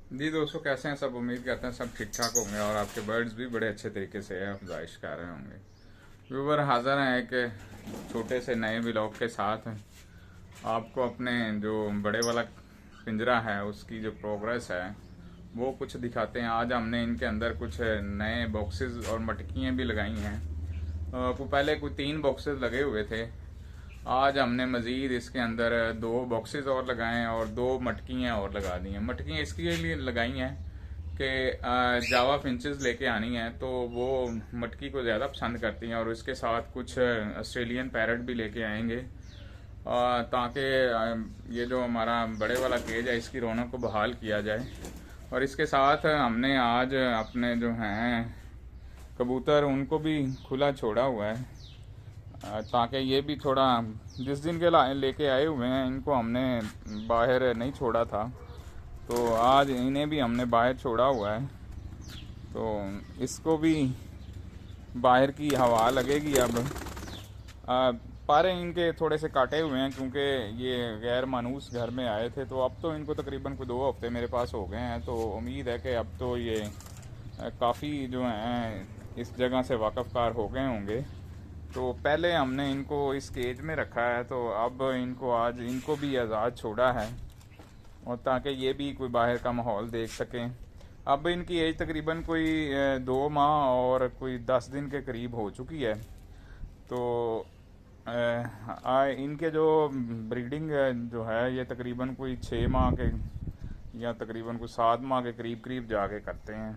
जी दोस्तों, कैसे हैं सब। उम्मीद करते हैं सब ठीक ठाक होंगे और आपके बर्ड्स भी बड़े अच्छे तरीके से अफजाइश कर रहे होंगे। व्यूवर हाजिर हैं एक छोटे से नए व्लॉग के साथ। आपको अपने जो बड़े वाला पिंजरा है उसकी जो प्रोग्रेस है वो कुछ दिखाते हैं। आज हमने इनके अंदर कुछ नए बॉक्सेस और मटकियाँ भी लगाई हैं। पहले कोई 3 बॉक्सेस लगे हुए थे। आज हमने मज़ीद इसके अंदर 2 बॉक्सेस और लगाए हैं और 2 मटकियाँ और लगा दी हैं। मटकियाँ इसके लिए लगाई हैं कि जावा फिंचेस लेके आनी है तो वो मटकी को ज़्यादा पसंद करती हैं और इसके साथ कुछ ऑस्ट्रेलियन पैरट भी लेके आएंगे ताकि ये जो हमारा बड़े वाला केज है इसकी रौनक को बहाल किया जाए। और इसके साथ हमने आज अपने जो हैं कबूतर उनको भी खुला छोड़ा हुआ है ताकि ये भी थोड़ा जिस दिन के लेके आए हुए हैं इनको हमने बाहर नहीं छोड़ा था तो आज इन्हें भी हमने बाहर छोड़ा हुआ है। तो इसको भी बाहर की हवा लगेगी अब। पारे इनके थोड़े से काटे हुए हैं क्योंकि ये गैर मानूस घर में आए थे तो अब तो इनको तकरीबन कोई 2 हफ्ते मेरे पास हो गए हैं। तो उम्मीद है कि अब तो ये काफ़ी जो हैं इस जगह से वाकफ़कार हो गए होंगे। तो पहले हमने इनको इस केज में रखा है तो अब इनको आज इनको भी आज़ाद छोड़ा है और ताकि ये भी कोई बाहर का माहौल देख सकें। अब इनकी एज तकरीबन कोई 2 माह और कोई 10 दिन के करीब हो चुकी है। तो इनके जो ब्रीडिंग जो है ये तकरीबन कोई 6 माह के या तकरीबन कोई 7 माह के करीब करीब जाके करते हैं।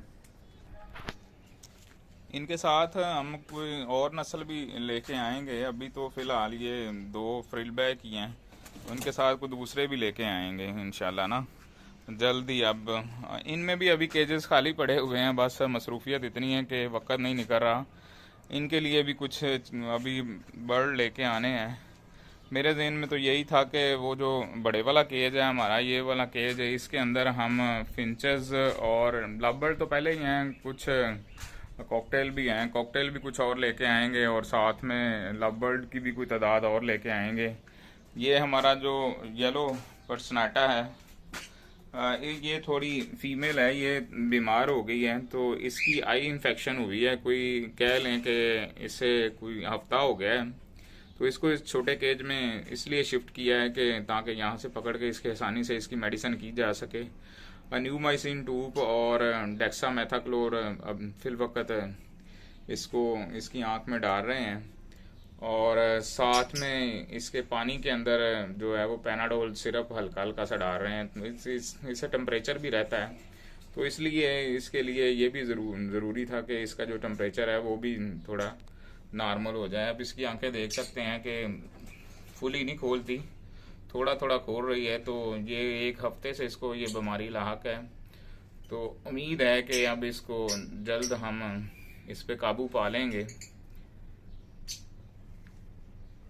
इनके साथ हम कोई और नस्ल भी लेके आएंगे। अभी तो फ़िलहाल ये 2 फ्रिलबैक ही हैं, उनके साथ कोई दूसरे भी लेके आएंगे इंशाल्लाह ना जल्दी। अब इनमें भी अभी केजेस खाली पड़े हुए हैं, बस मसरूफियत इतनी है कि वक्त नहीं निकल रहा। इनके लिए भी कुछ अभी बर्ड लेके आने हैं। मेरे जहन में तो यही था कि वो जो बड़े वाला केज है हमारा, ये वाला केज है, इसके अंदर हम फिंचेस और लव तो पहले ही हैं, कुछ कॉकटेल भी हैं, कॉकटेल भी कुछ और लेके आएंगे और साथ में लव बर्ड की भी कोई तादाद और लेके आएंगे। ये हमारा जो येलो पर्सनाटा है ये थोड़ी फीमेल है, ये बीमार हो गई है तो इसकी आई इन्फेक्शन हुई है, कोई कह लें कि इसे कोई हफ्ता हो गया है। तो इसको इस छोटे केज में इसलिए शिफ्ट किया है कि ताकि यहाँ से पकड़ के इसके आसानी से इसकी मेडिसिन की जा सके। न्यूमाइसिन टूप और डेक्सामेथाक्लोर अब फिल वक्त इसको इसकी आँख में डाल रहे हैं और साथ में इसके पानी के अंदर जो है वो पैनाडोल सिरप हल्का हल्का सा डाल रहे हैं। तो इससे टेम्परेचर भी रहता है तो इसलिए इसके लिए ये भी ज़रूरी था कि इसका जो टेम्परेचर है वो भी थोड़ा नॉर्मल हो जाए। अब इसकी आंखें देख सकते हैं कि फुली नहीं खोलती, थोड़ा थोड़ा खोल रही है। तो ये 1 हफ्ते से इसको ये बीमारी लाहक है। तो उम्मीद है कि अब इसको जल्द हम इस पे काबू पा लेंगे।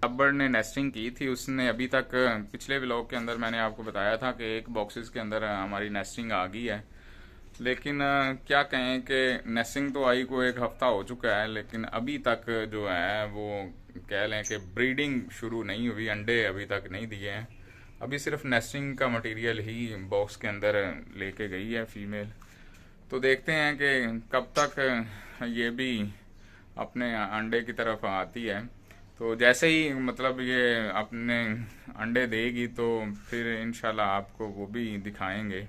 अब्बर ने नेस्टिंग की थी, उसने अभी तक पिछले व्लॉग के अंदर मैंने आपको बताया था कि 1 बॉक्सेस के अंदर हमारी नेस्टिंग आ गई है। लेकिन क्या कहें कि नेस्टिंग तो आई को 1 हफ्ता हो चुका है लेकिन अभी तक जो है वो कह लें कि ब्रीडिंग शुरू नहीं हुई, अंडे अभी तक नहीं दिए हैं। अभी सिर्फ नेस्टिंग का मटेरियल ही बॉक्स के अंदर लेके गई है फीमेल। तो देखते हैं कि कब तक ये भी अपने अंडे की तरफ आती है। तो जैसे ही मतलब ये अपने अंडे देगी तो फिर इंशाल्लाह आपको वो भी दिखाएंगे।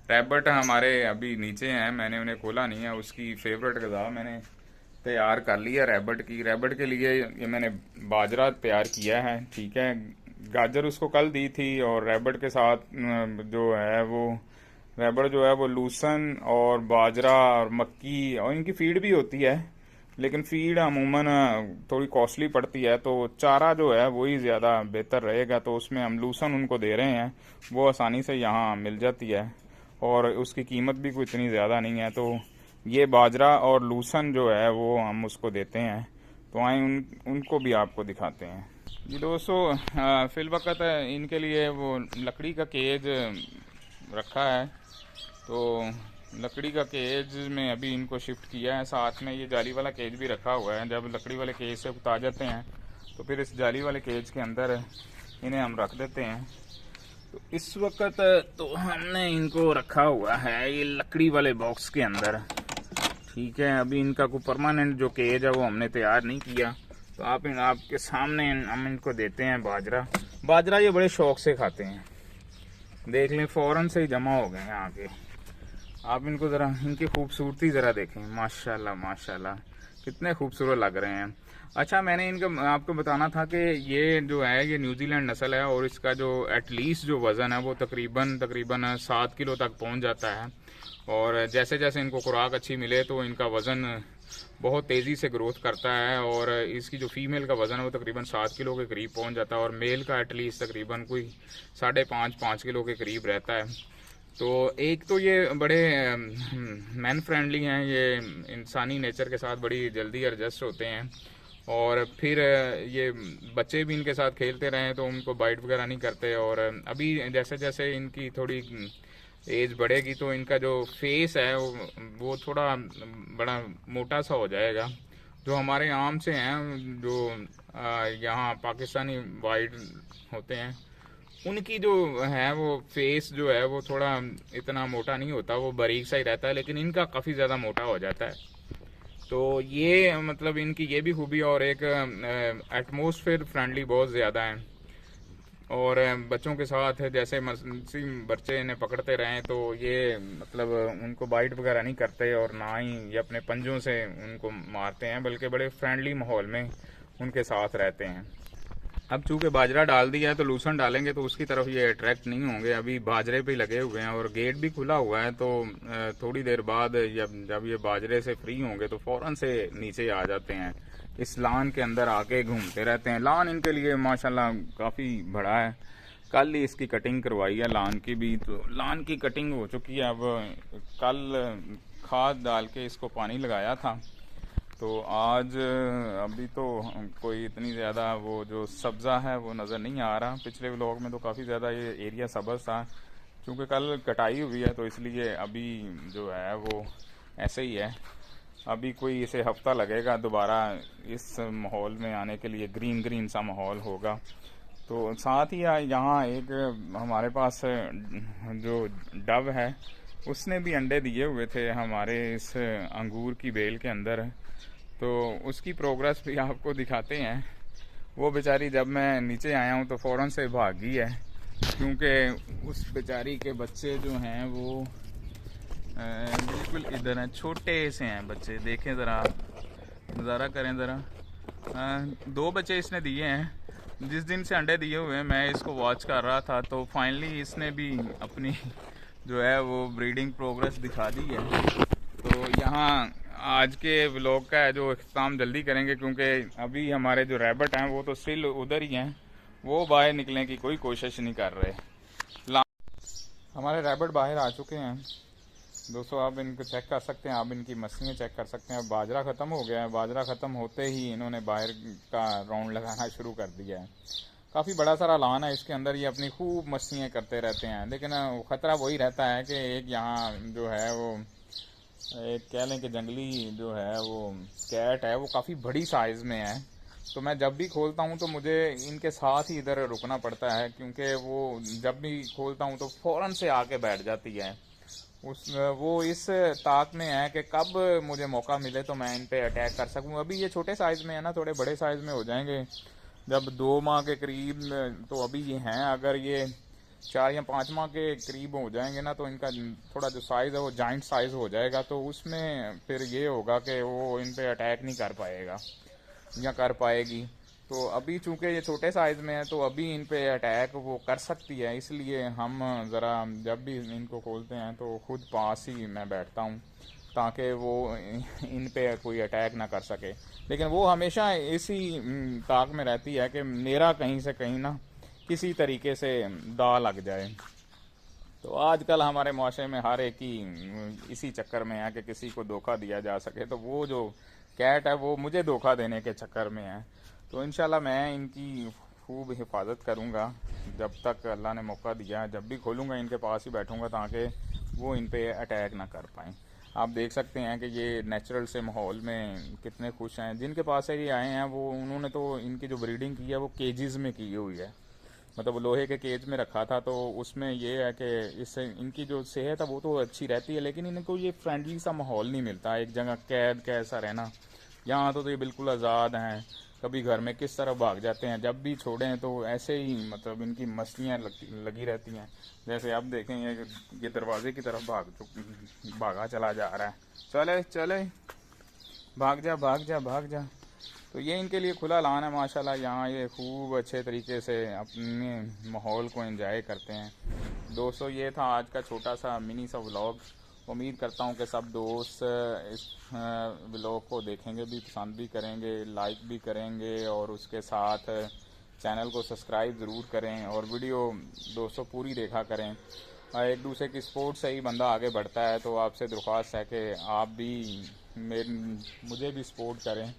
रैबट हमारे अभी नीचे हैं, मैंने उन्हें खोला नहीं है। उसकी फेवरेट गज़ा मैंने तैयार कर लिया रैबट की। रैबट के लिए ये मैंने बाजरा तैयार किया है, ठीक है। गाजर उसको कल दी थी और रैबट के साथ जो है वो रैबट जो है वो लूसन और बाजरा और मक्की और इनकी फीड भी होती है लेकिन फीड अमूमन थोड़ी कॉस्टली पड़ती है तो चारा जो है वही ज़्यादा बेहतर रहेगा। तो उसमें हम लूसन उनको दे रहे हैं, वो आसानी से यहाँ मिल जाती है और उसकी कीमत भी कोई इतनी ज़्यादा नहीं है। तो ये बाजरा और लूसन जो है वो हम उसको देते हैं। तो आए उनको भी आपको दिखाते हैं। जी दोस्तों, फिलवक़्त इनके लिए वो लकड़ी का केज रखा है तो लकड़ी का केज में अभी इनको शिफ्ट किया है। साथ में ये जाली वाला केज भी रखा हुआ है। जब लकड़ी वाले केज से उतार जाते हैं तो फिर इस जाली वाले केज के अंदर इन्हें हम रख देते हैं। तो इस वक्त तो हमने इनको रखा हुआ है ये लकड़ी वाले बॉक्स के अंदर, ठीक है। अभी इनका कोई परमानेंट जो केज है वो हमने तैयार नहीं किया। तो आपके सामने हम इनको देते हैं बाजरा ये बड़े शौक से खाते हैं, देख लें फौरन से ही जमा हो गए हैं आके। आप इनको ज़रा इनकी खूबसूरती ज़रा देखें, माशाल्लाह माशाल्लाह कितने खूबसूरत लग रहे हैं। अच्छा, मैंने इनका आपको बताना था कि ये जो है ये न्यूजीलैंड नस्ल है और इसका जो एटलीस्ट जो वज़न है वो तकरीबन 7 किलो तक पहुंच जाता है। और जैसे जैसे इनको खुराक अच्छी मिले तो इनका वज़न बहुत तेज़ी से ग्रोथ करता है। और इसकी जो फीमेल का वज़न है वो तकरीबन 7 किलो के करीब पहुंच जाता है और मेल का एटलीस्ट तकरीबन कोई 5.5 किलो के करीब रहता है। तो एक तो ये बड़े मैन फ्रेंडली हैं, ये इंसानी नेचर के साथ बड़ी जल्दी एडजस्ट होते हैं। और फिर ये बच्चे भी इनके साथ खेलते रहे तो उनको बाइट वगैरह नहीं करते। और अभी जैसे जैसे इनकी थोड़ी एज बढ़ेगी तो इनका जो फेस है वो थोड़ा बड़ा मोटा सा हो जाएगा। जो हमारे आम से हैं जो यहाँ पाकिस्तानी वाइट होते हैं उनकी जो है वो फेस जो है वो थोड़ा इतना मोटा नहीं होता, वो बारीक सा ही रहता है, लेकिन इनका काफ़ी ज़्यादा मोटा हो जाता है। तो ये मतलब इनकी ये भी खूबी, और एक एटमॉस्फेयर फ्रेंडली बहुत ज़्यादा है। और बच्चों के साथ जैसे बच्चे इन्हें पकड़ते रहें तो ये मतलब उनको बाइट वगैरह नहीं करते और ना ही ये अपने पंजों से उनको मारते हैं, बल्कि बड़े फ्रेंडली माहौल में उनके साथ रहते हैं। अब चूंकि बाजरा डाल दिया है तो लूसन डालेंगे तो उसकी तरफ ये अट्रैक्ट नहीं होंगे, अभी बाजरे पे लगे हुए हैं और गेट भी खुला हुआ है। तो थोड़ी देर बाद जब ये बाजरे से फ्री होंगे तो फौरन से नीचे आ जाते हैं, इस लान के अंदर आके घूमते रहते हैं। लान इनके लिए माशाल्लाह काफ़ी बड़ा है, कल ही इसकी कटिंग करवाई है लान की भी, तो लान की कटिंग हो चुकी है। अब कल खाद डाल के इसको पानी लगाया था, तो आज अभी तो कोई इतनी ज़्यादा वो जो सब्ज़ा है वो नज़र नहीं आ रहा। पिछले व्लॉग में तो काफ़ी ज़्यादा ये एरिया सब्ज़ था, क्योंकि कल कटाई हुई है तो इसलिए अभी जो है वो ऐसे ही है। अभी कोई इसे हफ्ता लगेगा दोबारा इस माहौल में आने के लिए, ग्रीन ग्रीन सा माहौल होगा। तो साथ ही यहाँ एक हमारे पास जो डव है उसने भी अंडे दिए हुए थे हमारे इस अंगूर की बेल के अंदर, तो उसकी प्रोग्रेस भी आपको दिखाते हैं। वो बेचारी जब मैं नीचे आया हूँ तो फ़ौरन से भागी है, क्योंकि उस बेचारी के बच्चे जो हैं वो बिल्कुल इधर हैं, छोटे से हैं बच्चे, देखें ज़रा, नज़ारा करें ज़रा। 2 बच्चे इसने दिए हैं। जिस दिन से अंडे दिए हुए हैं मैं इसको वॉच कर रहा था, तो फाइनली इसने भी अपनी जो है वो ब्रीडिंग प्रोग्रेस दिखा दी है। तो यहाँ आज के व्लॉग का है जो इख्तिताम जल्दी करेंगे, क्योंकि अभी हमारे जो रैबिट हैं वो तो स्टिल उधर ही हैं, वो बाहर निकलने की कोई कोशिश नहीं कर रहे। हमारे रैबिट बाहर आ चुके हैं दोस्तों, आप इनको चेक कर सकते हैं, आप इनकी मछलियाँ चेक कर सकते हैं। अब बाजरा ख़त्म हो गया है, बाजरा ख़त्म होते ही इन्होंने बाहर का राउंड लगाना शुरू कर दिया है। काफ़ी बड़ा सारा लान है, इसके अंदर ये अपनी खूब मछलियाँ करते रहते हैं, लेकिन ख़तरा वही रहता है कि एक यहाँ जो है वो एक कह लें कि जंगली जो है वो कैट है, वो काफ़ी बड़ी साइज़ में है। तो मैं जब भी खोलता हूँ तो मुझे इनके साथ ही इधर रुकना पड़ता है, क्योंकि वो जब भी खोलता हूँ तो फ़ौरन से आके बैठ जाती है। वो इस ताक में है कि कब मुझे मौका मिले तो मैं इन पे अटैक कर सकूँ। अभी ये छोटे साइज़ में है ना, थोड़े बड़े साइज़ में हो जाएंगे जब 2 माह के करीब, तो अभी ये हैं। अगर ये 4 या 5 माह के करीब हो जाएंगे ना तो इनका थोड़ा जो साइज़ है वो जॉइंट साइज़ हो जाएगा, तो उसमें फिर ये होगा कि वो इन पे अटैक नहीं कर पाएगा या कर पाएगी। तो अभी चूंकि ये छोटे साइज़ में है तो अभी इन पे अटैक वो कर सकती है, इसलिए हम ज़रा जब भी इनको खोलते हैं तो ख़ुद पास ही मैं बैठता हूँ ताकि वो इन पे कोई अटैक ना कर सके। लेकिन वो हमेशा इसी ताक में रहती है कि मेरा कहीं से कहीं ना किसी तरीके से दाव लग जाए। तो आजकल हमारे माशरे में हर एक ही इसी चक्कर में है कि किसी को धोखा दिया जा सके, तो वो जो कैट है वो मुझे धोखा देने के चक्कर में है। तो इंशाल्लाह मैं इनकी खूब हिफाजत करूँगा जब तक अल्लाह ने मौका दिया। जब भी खोलूँगा इनके पास ही बैठूँगा ताकि वो इन पे अटैक ना कर पाएँ। आप देख सकते हैं कि ये नेचुरल से माहौल में कितने खुश हैं। जिनके पास से ये आए हैं वो उन्होंने तो इनकी जो ब्रीडिंग की है वो केजेस में की हुई है, मतलब लोहे के केज में रखा था, तो उसमें ये है कि इससे इनकी जो सेहत है वो तो अच्छी रहती है, लेकिन इनको ये फ्रेंडली सा माहौल नहीं मिलता, एक जगह कैद कैसा रहना। यहाँ तो ये बिल्कुल आज़ाद हैं, कभी घर में किस तरह भाग जाते हैं, जब भी छोड़ें तो ऐसे ही मतलब इनकी मस्तियाँ लगी रहती हैं। जैसे आप देखें ये दरवाजे की तरफ भागा चला जा रहा है, चले चले भाग जा भाग जा भाग जा। तो ये इनके लिए खुला लान है माशाल्लाह, यहाँ ये खूब अच्छे तरीके से अपने माहौल को एंजॉय करते हैं। दोस्तों ये था आज का छोटा सा मिनी सा व्लॉग। उम्मीद करता हूँ कि सब दोस्त इस व्लॉग को देखेंगे भी, पसंद भी करेंगे, लाइक भी करेंगे और उसके साथ चैनल को सब्सक्राइब ज़रूर करें और वीडियो दोस्तों पूरी देखा करें। एक दूसरे की सपोर्ट से ही बंदा आगे बढ़ता है, तो आपसे दरख्वास्त है कि आप भी मुझे भी सपोर्ट करें।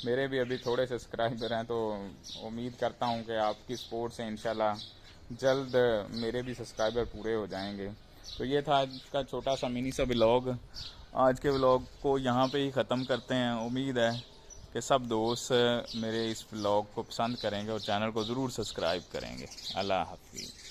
मेरे भी अभी थोड़े सब्सक्राइबर हैं, तो उम्मीद करता हूं कि आपकी सपोर्ट से इंशाल्लाह जल्द मेरे भी सब्सक्राइबर पूरे हो जाएंगे। तो ये था आज का छोटा सा मिनी सा व्लॉग। आज के व्लॉग को यहाँ पे ही ख़त्म करते हैं। उम्मीद है कि सब दोस्त मेरे इस व्लॉग को पसंद करेंगे और चैनल को ज़रूर सब्सक्राइब करेंगे। अल्लाह हाफिज़।